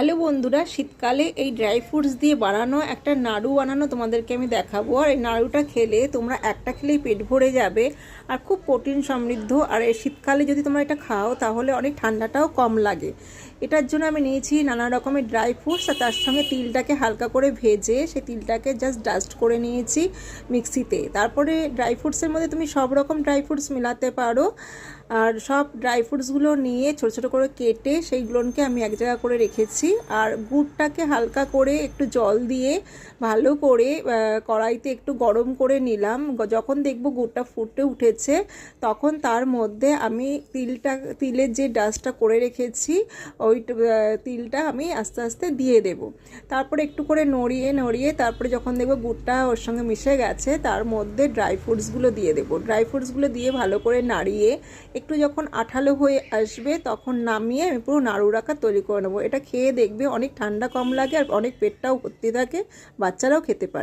Hello বন্ধুরা, শীতকালে এই ড্রাই ফ্রুটস দিয়ে বানানো একটা নাড়ু বানানো তোমাদেরকে আমি দেখাবো। আর এই নাড়ুটা খেলে তোমরা একটা খেলেই পেট ভরে যাবে আর খুব প্রোটিন সমৃদ্ধ। আর এই শীতকালে যদি তোমরা এটা খাও তাহলে অনেক ঠান্ডাটাও কম লাগে। এটার জন্য আমি নিয়েছি নানা রকমের ড্রাই ফ্রুটস, আর তার সঙ্গে তিলটাকে হালকা করে ভেজে সেই তিলটাকে জাস্ট ডাস্ট করে নিয়েছি মিক্সিতে। তারপরে ড্রাই ফ্রুটসের মধ্যে তুমি সব রকম ড্রাই ফ্রুটস মেলাতে পারো। আর সব ড্রাই ফ্রুটসগুলো নিয়ে ছোটো ছোটো করে কেটে সেইগুলোকে আমি এক জায়গা করে রেখেছি। আর গুড়টাকে হালকা করে একটু জল দিয়ে ভালো করে কড়াইতে একটু গরম করে নিলাম। যখন দেখব গুড়টা ফুটে উঠেছে তখন তার মধ্যে আমি তিলের যে ডাস্টটা করে রেখেছি ওই তিলটা আমি আস্তে আস্তে দিয়ে দেব। তারপরে একটু করে নড়িয়ে তারপরে যখন দেখব গুড়টা ওর সঙ্গে মিশে গেছে তার মধ্যে ড্রাই ফ্রুটসগুলো দিয়ে দেবো। ড্রাই ফ্রুটসগুলো দিয়ে ভালো করে নাড়িয়ে একটু যখন আঠালো হয়ে আসবে তখন নামিয়ে আমি পুরো নাড়ুর আকার তৈরি করে নেবো। এটা খেয়ে দেখবে অনেক ঠান্ডা কম লাগে আর অনেক পেটটাও ভর্তি থাকে, বাচ্চারাও খেতে পারে।